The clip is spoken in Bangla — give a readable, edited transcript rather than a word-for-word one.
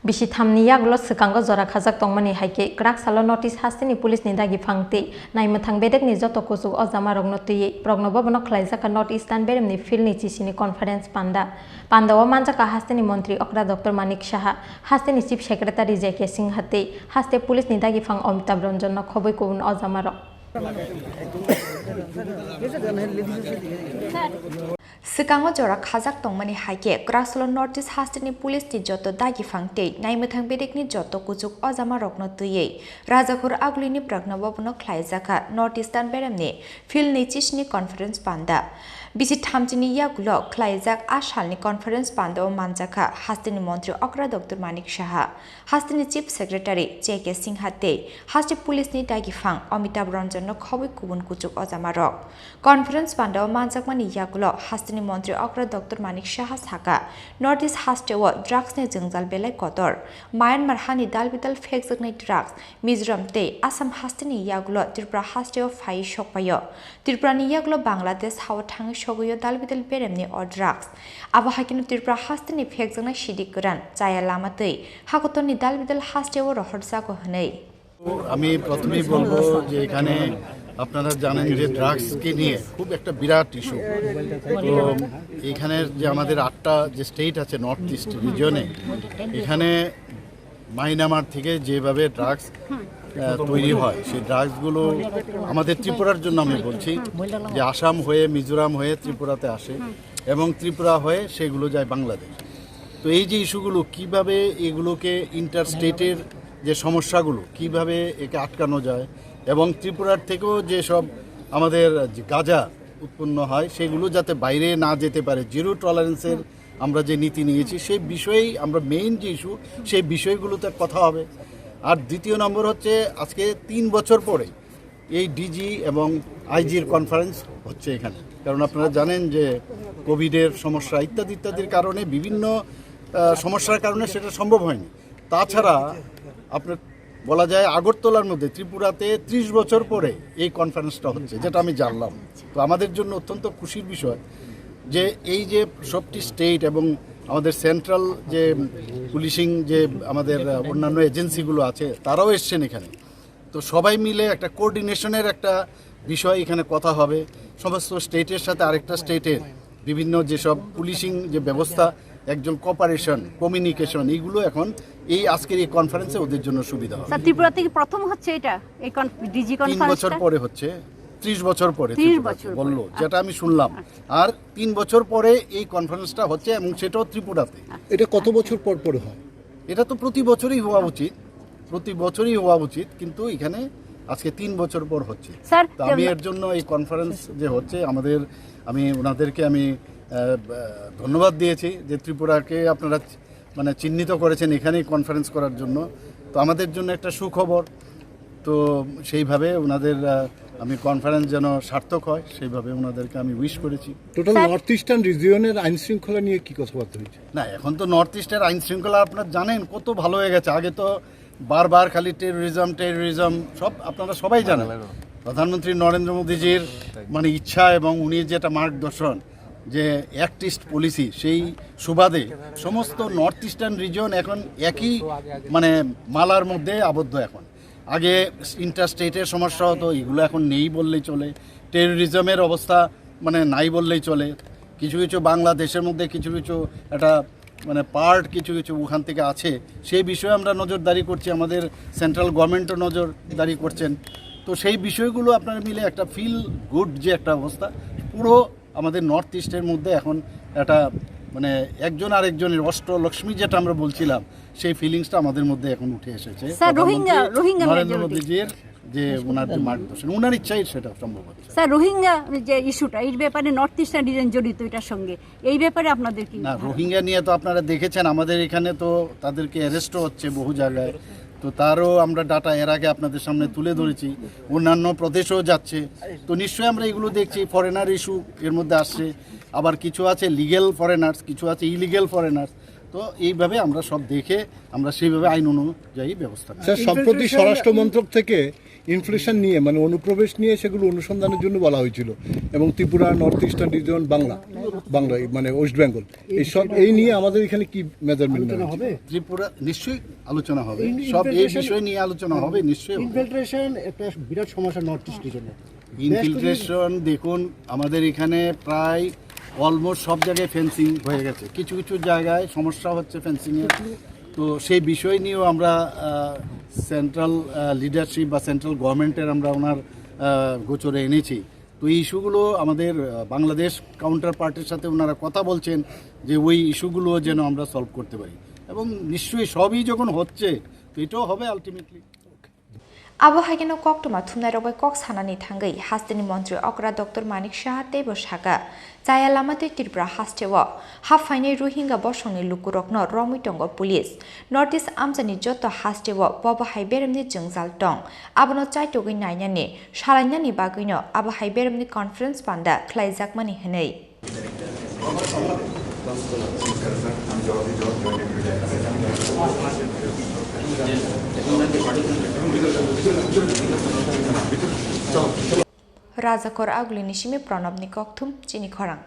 Bisi thamni yaglot sekango jora khajak tongmani haike krak salo notice hasteni police ni dagi phangte naimathang bedek ni Jotto kusuk ojama Rokno twiwi Rokno bobono Khlaijakha North Eastern Beremni field ni Chini conference Panda o manjaka hasteni mantri okra Dr. Manik Saha hasteni chief secretary J.K. Singh hate haste police ni dagi phang Amitabh Ranjan no khoboi kubun ojama rok Sekango jora khajak tongmani haike Kraslo Northeast hasteni police ni Jotto dagi phangte naimathang bedek ni Jotto kujuk ojama Rokno twiwi Rajakhor aglini Rokno bobono Khlaijakha North Eastern Beremni field ni Chini conference Panda bisi thamchini yagulo Khlaijak asalni conference Panda o manjaka hasteni mantri okra Dr. Manik Saha hasteni chief secretary J.K. Singh hate haste police ni dagi phang Amitabh Ranjan no khoboi kubun kujuk ojama rok conference Panda o manjakmani yagulo hasteni mantri okra Dr. Manik Saha saka Northeast haste o drugs ni jengjal belai kotor Myanmar hani dalbidal phekjaknai drugs Mizoram te Assam hasteni yagulo Tripura haste o phai sokpayo Tripura ni yagulo Bangladesh hawa thangi sogoyo dalbidal Beremni o drugs abo hakino Tripura hasteni phekjaknai sidik goran chaya lamatei hakotoni dalbidal haste o rohorjago hनै আমি প্রথমেই বলবো যে এখানে আপনারা জানেন যে ড্রাগসকে নিয়ে খুব একটা বিরাট ইস্যু তো এখানে যে আমাদের 8টা যে স্টেট আছে নর্থ ইস্ট রিজিয়নে এখানে মায়ানমার থেকে যেভাবে ড্রাগস তৈরি হয় সেই ড্রাগসগুলো আমাদের ত্রিপুরার জন্য আমি বলছি যে আসাম হয়ে মিজোরাম হয়ে ত্রিপুরাতে আসে এবং ত্রিপুরা হয়ে সেগুলো যায় বাংলাদেশ তো এই যে ইস্যুগুলো কিভাবে এগুলোকে ইন্টার স্টেটের যে সমস্যাগুলো কিভাবে একে আটকানো যায় এবং ত্রিপুরার থেকেও যে সব আমাদের গাঁজা উৎপন্ন হয় সেগুলো যাতে বাইরে না যেতে পারে জিরো টলারেন্সের আমরা যে নীতি নিয়েছি সেই বিষয়েই আমরা মেইন যে ইস্যু সেই বিষয়গুলোতে কথা হবে আর দ্বিতীয় নম্বর হচ্ছে আজকে 3 বছর পরে এই ডিজি এবং আইজির কনফারেন্স হচ্ছে এখানে কারণ আপনারা জানেন যে কোভিডের সমস্যা ইত্যাদির কারণে বিভিন্ন সমস্যার কারণে সেটা সম্ভব হয়নি তাছাড়া আপনার বলা যায় আগরতলার মধ্যে ত্রিপুরাতে 30 বছর পরে এই কনফারেন্সটা হচ্ছে যেটা আমি জানলাম তো আমাদের জন্য অত্যন্ত খুশির বিষয় যে এই যে সবটি স্টেট এবং আমাদের সেন্ট্রাল যে পুলিশিং যে আমাদের অন্যান্য এজেন্সিগুলো আছে তারাও এসছেন এখানে তো সবাই মিলে একটা কোঅর্ডিনেশনের একটা বিষয় এখানে কথা হবে সমস্ত স্টেটের সাথে আরেকটা স্টেটের বিভিন্ন যেসব পুলিশিং যে ব্যবস্থা একজন কোঅপারেশন কমিউনিকেশন এইগুলো এখন এই আজকের এই কনফারেন্সে ওদের জন্য সুবিধা হবে স্যার ত্রিপুরা থেকে প্রথম হচ্ছে এটা এই ডিজি কনফারেন্স 3 বছর পরে হচ্ছে 30 বছর পরে 30 বছর বললো যেটা আমি শুনলাম আর 3 বছর পরে এই কনফারেন্সটা হচ্ছে এবং সেটাও ত্রিপুরাতে এটা কত বছর পর পরে হয় এটা তো প্রতি বছরই হওয়া উচিত কিন্তু এখানে আজকে 3 বছর পর হচ্ছে স্যার আমি এর জন্য এই কনফারেন্স যে হচ্ছে আমি ওনাদেরকে ধন্যবাদ দিয়েছি যে ত্রিপুরাকে আপনারা মানে চিহ্নিত করেছেন এখানেই কনফারেন্স করার জন্য তো আমাদের জন্য একটা সুখবর তো সেইভাবে ওনাদের আমি কনফারেন্স যেন সার্থক হয় সেইভাবে ওনাদেরকে আমি উইশ করেছি টোটাল নর্থ ইস্টার্ন রিজিয়নের আইন শৃঙ্খলা নিয়ে কি কথাবার্তা হয়েছে না এখন তো নর্থ ইস্টের আইন শৃঙ্খলা আপনারা জানেন কত ভালো হয়ে গেছে আগে তো বারবার খালি টেরোরিজম সব আপনারা সবাই জানেন প্রধানমন্ত্রী নরেন্দ্র মোদীজির মানে ইচ্ছা এবং উনি যেটা মার্গদর্শন যে অ্যাক্ট ইস্ট পলিসি সেই সুবাদে সমস্ত নর্থ ইস্টার্ন রিজিয়ন এখন একই মানে মালার মধ্যে আবদ্ধ এখন আগে ইন্টারস্টেটের সমস্যা হতো এগুলো এখন নেই বললেই চলে টেরোরিজমের অবস্থা মানে নাই বললেই চলে কিছু বাংলাদেশের মধ্যে কিছু একটা মানে পার্ট কিছু ওখান থেকে আছে সেই বিষয়ে আমরা নজরদারি করছি আমাদের সেন্ট্রাল গভর্নমেন্টও নজরদারি করছেন তো সেই বিষয়গুলো আপনারা মিলে একটা ফিল গুড যে একটা অবস্থা পুরো আমাদের নর্থ ইস্টের মধ্যে এখন একটা মানে একজন আরেকজনের অষ্টলক্ষ্মী যেটা আমরা বলছিলাম সেই ফিলিংসটা আমাদের মধ্যে এখন উঠে এসেছে নরেন্দ্র মোদীজির যে ওনার যে মার্গদর্শন ওনার ইচ্ছাই সেটা সম্ভব হচ্ছে স্যার রোহিঙ্গা যে ইস্যুটা এই ব্যাপারে নর্থ ইস্টার্ন রিজন জড়িত এটার সঙ্গে এই ব্যাপারে আপনাদের কি না রোহিঙ্গা নিয়ে তো আপনারা দেখেছেন আমাদের এখানে তো তাদেরকে অ্যারেস্টও হচ্ছে বহু জায়গায় তো তারও আমরা ডাটা এর আগে আপনাদের সামনে তুলে ধরেছি অন্যান্য প্রদেশেও যাচ্ছে তো নিশ্চয়ই আমরা এগুলো দেখছি ফরেনার ইস্যু এর মধ্যে আসছে আবার কিছু আছে লিগ্যাল ফরেনার্স কিছু আছে ইলিগ্যাল ফরেনার্স তো এইভাবে আমরা সব দেখে আমরা সেইভাবে আইন অনুযায়ী ব্যবস্থা স্যার সম্প্রতি স্বরাষ্ট্র মন্ত্রক থেকে ইনফ্লেশন নিয়ে মানে অনুপ্রবেশ নিয়ে সেগুলো অনুসন্ধানের জন্য বলা হয়েছিল এবং Tripura north eastern reason Bangla মানে ওয়েস্ট বেঙ্গল এই নিয়ে আমাদের এখানে কি মেজারমেন্ট হবে? ত্রিপুরা নিশ্চয়ই আলোচনা হবে, সব এই বিষয় নিয়ে আলোচনা হবে নিশ্চয়ই। ইনফিল্ট্রেশন একটা বিরাট সমস্যা নর্থ ইস্টের জন্য। ইনফিল্ট্রেশন দেখুন আমাদের এখানে প্রায় অলমোস্ট সব জায়গায় ফেন্সিং হয়ে গেছে, কিছু কিছু জায়গায় সমস্যা হচ্ছে ফেন্সিংয়ের। তো সেই বিষয় নিয়েও আমরা সেন্ট্রাল লিডারশিপ বা সেন্ট্রাল গভর্নমেন্টের আমরা ওনার গোচরে এনেছি। তো এই ইস্যুগুলো আমাদের বাংলাদেশ কাউন্টার পার্টির সাথে ওনারা কথা বলছেন যে ওই ইস্যুগুলো যেন আমরা সলভ করতে পারি, এবং নিশ্চয়ই সবই যখন হচ্ছে তো এটাও হবে আলটিমেটলি। আবহাওয়া কক্টমা থুমনাই রবাই কক সানানি থাঙ্গै হাস্তেনি মন্ত্রী অকরা ডক্টর মানিক সাহা তেব সাকা চায়া লামাতে ত্রিপুরা হাস্টেও হাফাইনি রোহিঙ্গা বসংনি লুকু রকনো রমিটঙ্গ পুলিশ নর্থ ইস্ট আমজানি যত হাস্টেও ববাहाय बेरेमनि जोंजाल दं आबनो चाइटोगै नायनानि सालायनानि बागैनो आबहाय बेरेमनि कनफारेन्स पान्डा ख्लाइजाकमानि हनै राजाखर आगुलिनि सिमे प्रणबनि कक्थुम चिनी खरां।